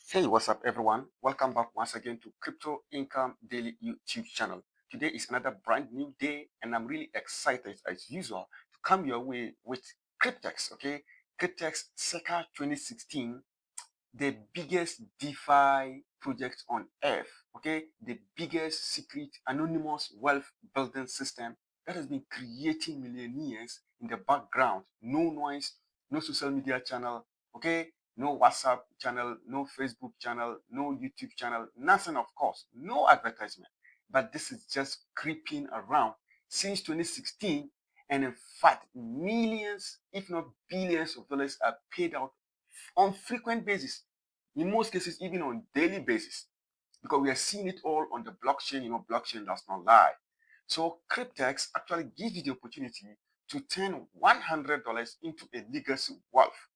Hey, what's up, everyone? Welcome back once again to Crypto Income Daily YouTube channel. Today is another brand new day, and I'm really excited, as usual, to come your way with Cryptex. Okay, Cryptex circa 2016, the biggest DeFi project on earth. Okay, the biggest secret anonymous wealth building system that has been creating millionaires in the background. No noise, no social media channel. Okay, no WhatsApp channel, no Facebook channel, no YouTube channel, nothing, of course, no advertisement. But this is just creeping around since 2016. And in fact, millions, if not billions of dollars are paid out on frequent basis, in most cases, even on daily basis, because we are seeing it all on the blockchain. Blockchain does not lie. So Cryptex actually gives you the opportunity to turn $100 into a legacy wealth,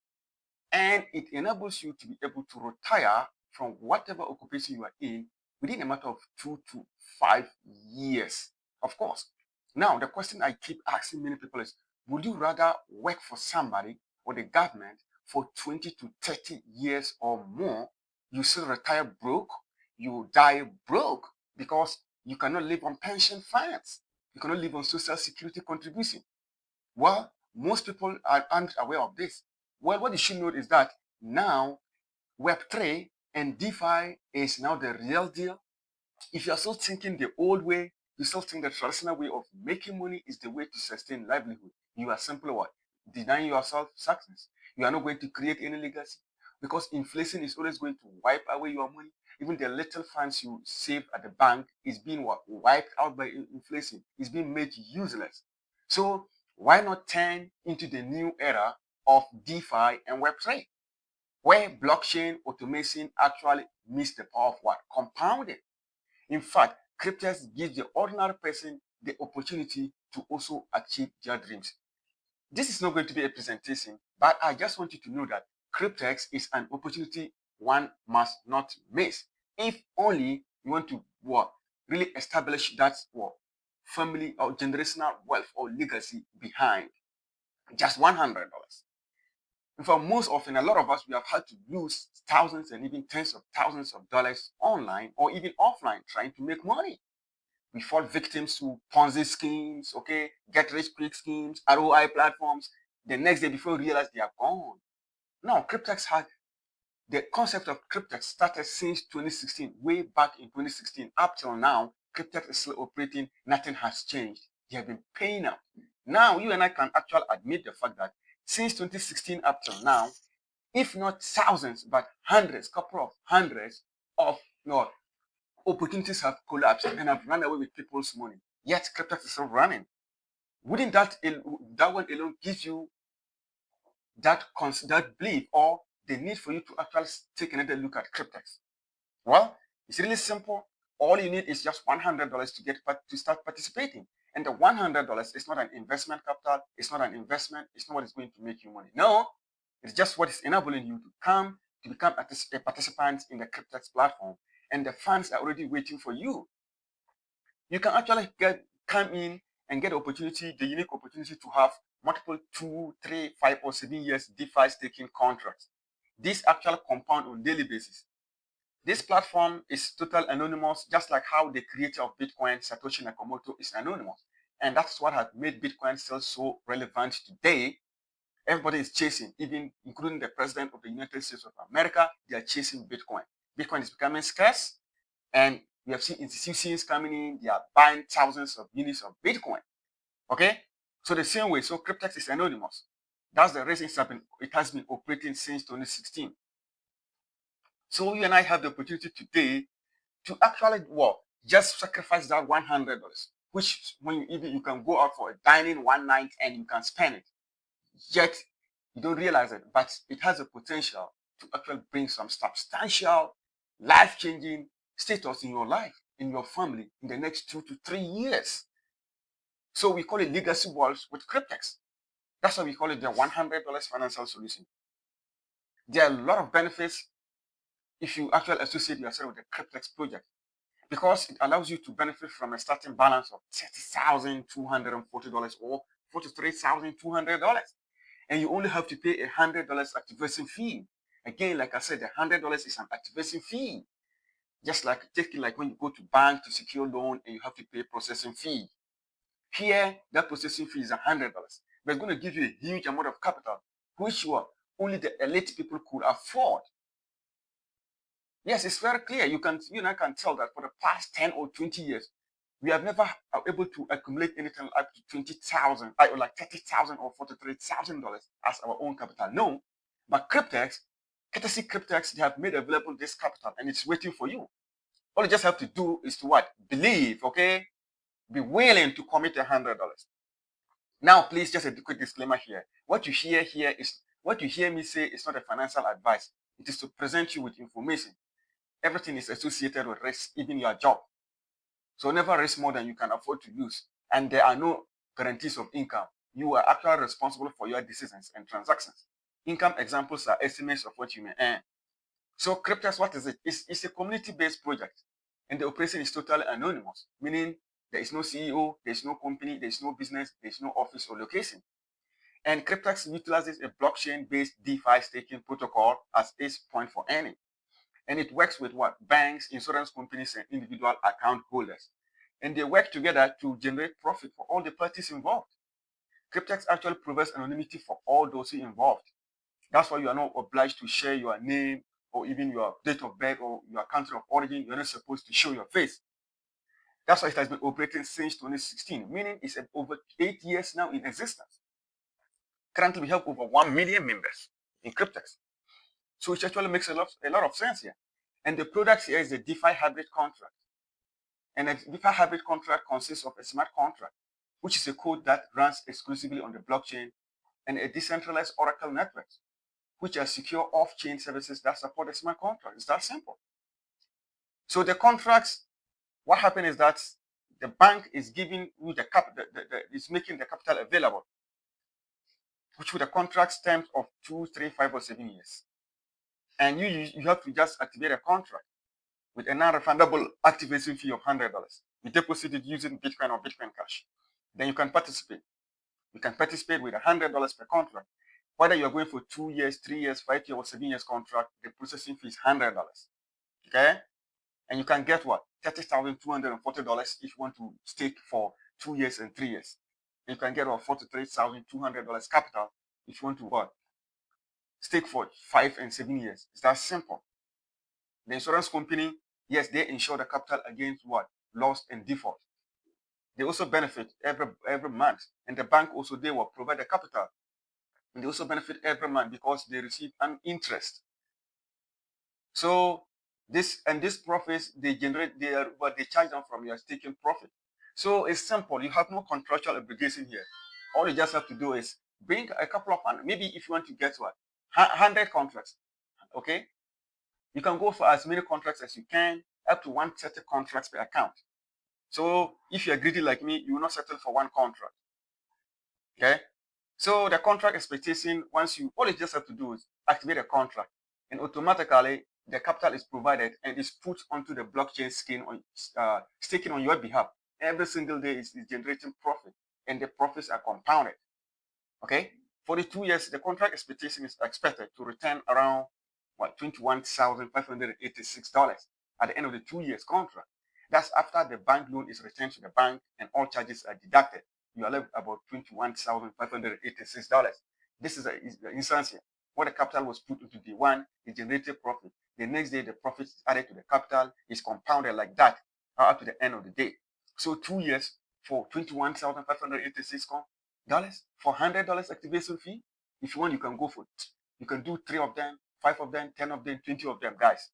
and it enables you to be able to retire from whatever occupation you are in within a matter of 2 to 5 years. Of course. Now, the question I keep asking many people is, would you rather work for somebody or the government for 20 to 30 years or more? You still retire broke, you die broke because you cannot live on pension funds, you cannot live on social security contribution. Well, most people aren't aware of this. Well, what you should know is that now Web3 and DeFi is now the real deal. If you're still thinking the old way, you still think the traditional way of making money is the way to sustain livelihood, you are simply what? Denying yourself success. You are not going to create any legacy because inflation is always going to wipe away your money. Even the little funds you save at the bank is being wiped out by inflation. It's being made useless. So why not turn into the new era of DeFi and Web3, where blockchain automation actually meets the power of what? Compounding. In fact, Cryptex gives the ordinary person the opportunity to also achieve their dreams. This is not going to be a presentation, but I just want you to know that Cryptex is an opportunity one must not miss. If only you want to really establish that family or generational wealth or legacy behind just $100. In fact, most often, a lot of us, we have had to lose thousands and even tens of thousands of dollars online or even offline trying to make money. We fall victims to Ponzi schemes, okay, get rich quick schemes, ROI platforms. The next day, before we realize, they are gone. Now, Cryptex had the concept of Cryptex started since 2016, way back in 2016. Up till now, Cryptex is still operating, nothing has changed. They have been paying out. Now, you and I can actually admit the fact that since 2016 up till now, if not thousands, but hundreds, couple of hundreds of opportunities have collapsed and have run away with people's money. Yet Cryptex is still running. Wouldn't that one alone give you that belief or the need for you to actually take another look at Cryptex? Well, it's really simple. All you need is just $100 to start participating. And the $100 is not an investment capital. It's not an investment. It's not what is going to make you money. No, it's just what is enabling you to become a participant in the Cryptex platform. And the funds are already waiting for you. You can actually come in and get the unique opportunity to have multiple 2, 3, 5, or 7 years DeFi staking contracts. These actually compound on daily basis. This platform is total anonymous, just like how the creator of Bitcoin, Satoshi Nakamoto, is anonymous. And that's what has made Bitcoin still so relevant today. Everybody is chasing, even including the president of the United States of America, they are chasing Bitcoin. Bitcoin is becoming scarce, and we have seen institutions coming in, they are buying thousands of units of Bitcoin. Okay? So the same way, so Cryptex is anonymous. That's the reason it has been operating since 2016. So you and I have the opportunity today to actually just sacrifice that $100, which when you can go out for a dining one night and you can spend it. Yet you don't realize it, but it has a potential to actually bring some substantial, life-changing status in your life, in your family, in the next 2 to 3 years. So we call it legacy wealth with Cryptex. That's why we call it the $100 financial solution. There are a lot of benefits if you actually associate yourself with the Cryptex project, because it allows you to benefit from a starting balance of $30,240 or $43,200. And you only have to pay $100 activation fee. Again, like I said, the $100 is an activation fee. Just like take it like when you go to bank to secure loan and you have to pay processing fee. Here, that processing fee is $100, but it's going to give you a huge amount of capital, which only the elite people could afford. Yes, it's very clear. You and I can tell that for the past 10 or 20 years, we have never able to accumulate anything up to 20,000, or like 30,000 or $43,000 as our own capital. No, but Cryptex, courtesy Cryptex, they have made available this capital and it's waiting for you. All you just have to do is to what? Believe, okay? Be willing to commit $100. Now, please, just a quick disclaimer here. What you hear me say is not a financial advice. It is to present you with information. Everything is associated with risk, even your job. So never risk more than you can afford to lose. And there are no guarantees of income. You are actually responsible for your decisions and transactions. Income examples are estimates of what you may earn. So Cryptex, what is it? It's a community-based project. And the operation is totally anonymous, meaning there is no CEO, there's no company, there's no business, there's no office or location. And Cryptex utilizes a blockchain-based DeFi staking protocol as its point for earning. And it works with what? Banks, insurance companies, and individual account holders. And they work together to generate profit for all the parties involved. Cryptex actually provides anonymity for all those involved. That's why you are not obliged to share your name or even your date of birth or your country of origin. You're not supposed to show your face. That's why it has been operating since 2016, meaning it's over 8 years now in existence. Currently, we have over 1 million members in Cryptex. So it actually makes a lot of sense here. And the product here is the DeFi Hybrid Contract. And a DeFi Hybrid Contract consists of a smart contract, which is a code that runs exclusively on the blockchain, and a decentralized Oracle network, which are secure off-chain services that support a smart contract. It's that simple. So the contracts, what happened is that the bank is giving you the capital, is making the capital available, which with a contract terms of 2, 3, 5, or 7 years. And you have to just activate a contract with a non-refundable activation fee of $100. You deposit it using Bitcoin or Bitcoin Cash. Then you can participate. You can participate with $100 per contract. Whether you're going for 2 years, 3 years, 5 years, or 7 years contract, the processing fee is $100. Okay? And you can get what? $30,240 if you want to stake for 2 years and 3 years. And you can get what? $43,200 capital if you want to what? Stake for 5 and 7 years. It's that simple. The insurance company, yes, they insure the capital against what? Loss and default. They also benefit every month. And the bank also, they will provide the capital. And they also benefit every month because they receive an interest. So this profits they generate, what they charge them from your staking profit. So it's simple. You have no contractual obligation here. All you just have to do is bring a couple of, maybe if you want to get what? 100 contracts. Okay? You can go for as many contracts as you can, up to 130 contracts per account. So if you're greedy like me, you will not settle for one contract. Okay? So the contract expectation, all you just have to do is activate a contract, and automatically the capital is provided and is put onto the blockchain staking on your behalf. Every single day is generating profit, and the profits are compounded. Okay? For the 2 years, the contract expectation is expected to return around $21,586 at the end of the 2 years contract. That's after the bank loan is returned to the bank and all charges are deducted. You are left about $21,586. This is the instance here. What the capital was put into day one, it generated profit. The next day, the profit is added to the capital, is compounded like that up to the end of the day. So 2 years for $21,586 for $100 activation fee. If you want, you can go for it. You can do 3 of them, 5 of them, 10 of them, 20 of them, guys.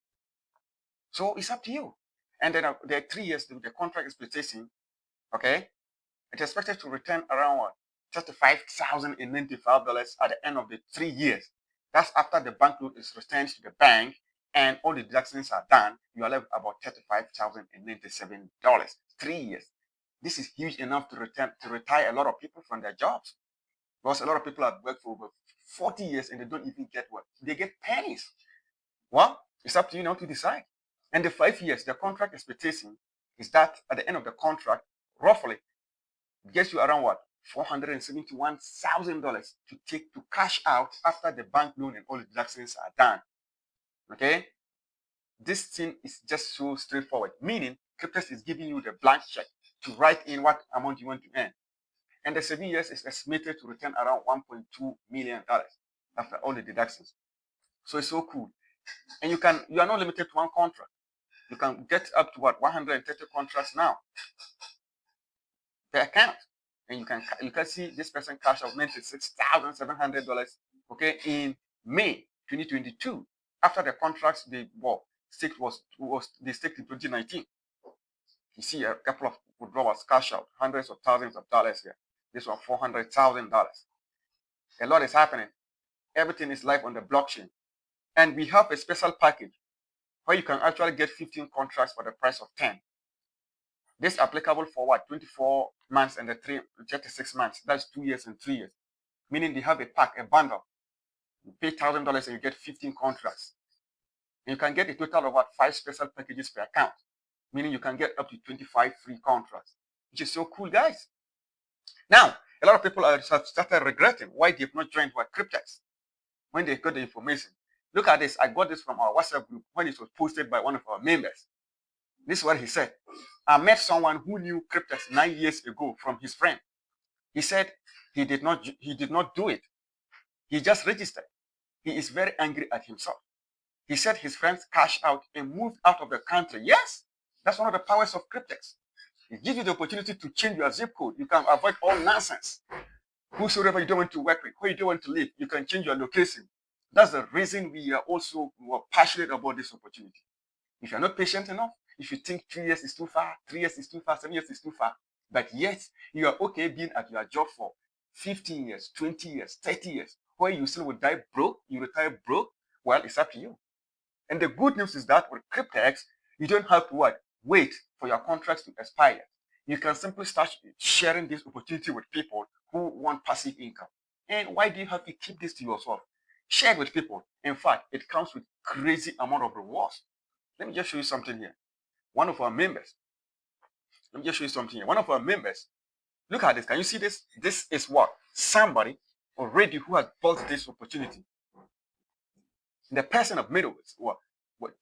So it's up to you. And then there are 3 years, the contract expectation, okay? It's expected to return around what? $35,095 at the end of the 3 years. That's after the bank loan is returned to the bank and all the deductions are done. You are left about $35,097. 3 years. This is huge enough to retire a lot of people from their jobs. Because a lot of people have worked for over 40 years and they don't even get what? They get pennies. Well, it's up to you now to decide. And the 5 years, the contract expectation is that at the end of the contract, roughly, it gets you around what? $471,000 to cash out after the bank loan and all the deductions are done. Okay, this thing is just so straightforward, meaning Cryptex is giving you the blank check to write in what amount you want to earn. And the 7 years is estimated to return around $1.2 million after all the deductions. So it's so cool. And you are not limited to one contract. You can get up to 130 contracts now per account. And you can see this person cash out $96,700, okay, in May 2022 after the contracts they staked they staked in 2019. You see a couple of withdrawals cash out, hundreds of thousands of dollars here. This one $400,000. A lot is happening. Everything is live on the blockchain. And we have a special package where you can actually get 15 contracts for the price of 10. This is applicable for 24 months and 36 months. That's 2 years and 3 years. Meaning they have a pack, a bundle. You pay $1,000 and you get 15 contracts. And you can get a total of 5 special packages per account. Meaning you can get up to 25 free contracts, which is so cool, guys. Now, a lot of people have started regretting why they've not joined Cryptex when they got the information. Look at this. I got this from our WhatsApp group when it was posted by one of our members. This is what he said. I met someone who knew Cryptex 9 years ago from his friend. He said he did not do it. He just registered. He is very angry at himself. He said his friends cashed out and moved out of the country. Yes, that's one of the powers of Cryptex. It gives you the opportunity to change your zip code. You can avoid all nonsense. Whosoever you don't want to work with, where you don't want to live, you can change your location. That's the reason we are passionate about this opportunity. If you're not patient enough, if you think 2 years is too far, 3 years is too far, 7 years is too far, but yet you are okay being at your job for 15 years, 20 years, 30 years, where you still will die broke, you retire broke, well, it's up to you. And the good news is that with Cryptex, you don't have to wait for your contracts to expire. You can simply start sharing this opportunity with people who want passive income. And why do you have to keep this to yourself? Share it with people. In fact, it comes with crazy amount of rewards. Let me just show you something here. One of our members. Let me just show you something here. One of our members. Look at this. Can you see this? This is somebody already who has built this opportunity. The person of middleweight, what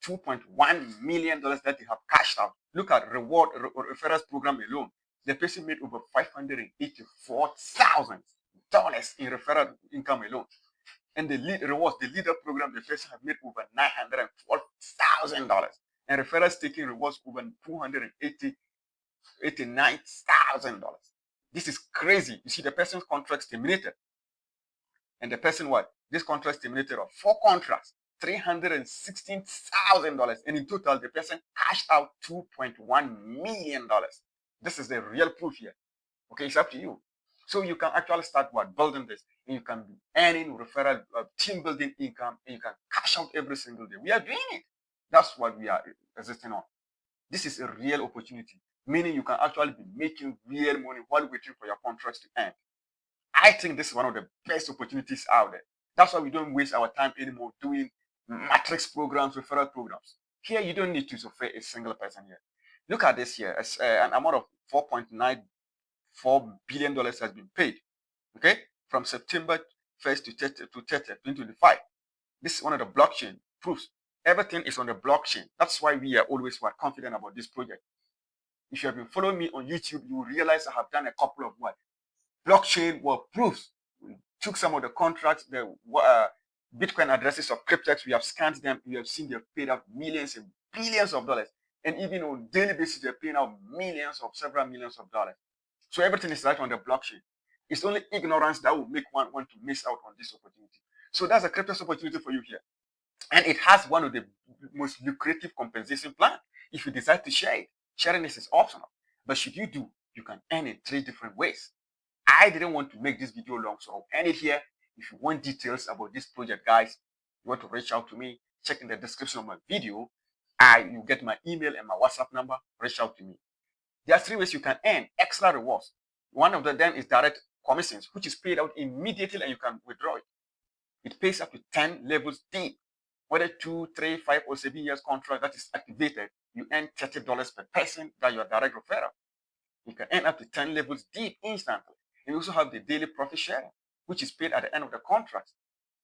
$2.1 million that they have cashed out. Look at reward referrals program alone. The person made over $584,000 in referral income alone. And the leader program, the person have made over $912,000. And referrals taking rewards over $289,000. This is crazy. You see, the person's contracts terminated. And the person this contract terminated of 4 contracts, $316,000. And in total, the person cashed out $2.1 million. This is the real proof here. Okay, it's up to you. So you can actually start building this, and you can be earning referral, team building income, and you can cash out every single day. We are doing it. That's what we are existing on. This is a real opportunity, meaning you can actually be making real money while waiting for your contracts to end. I think this is one of the best opportunities out there. That's why we don't waste our time anymore doing matrix programs, referral programs. Here, you don't need to refer a single person here. Look at this here. An amount of $4.94 billion has been paid, okay, from September 1st to 30th, 2025. This is one of the blockchain proofs. Everything is on the blockchain. That's why we are always confident about this project. If you have been following me on YouTube, you will realize I have done a couple of blockchain proofs. We took some of the contracts, the Bitcoin addresses of Cryptex. We have scanned them. We have seen they've paid out millions and billions of dollars. And even on daily basis, they're paying out several millions of dollars. So everything is right on the blockchain. It's only ignorance that will make one want to miss out on this opportunity. So that's a Cryptex opportunity for you here. And it has one of the most lucrative compensation plans. If you decide to share it, sharing this is optional. But should you do, you can earn in 3 different ways. I didn't want to make this video long, so I'll end it here. If you want details about this project, guys, you want to reach out to me, check in the description of my video. You get my email and my WhatsApp number, reach out to me. There are 3 ways you can earn extra rewards. One of them is direct commissions, which is paid out immediately and you can withdraw it. It pays up to 10 levels deep. Whether 2, 3, 5, or 7 years contract that is activated, you earn $30 per person that you are direct referral. You can earn up to 10 levels deep instantly. And you also have the daily profit sharing, which is paid at the end of the contract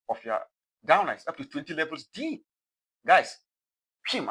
of your downlines, up to 20 levels deep. Guys, him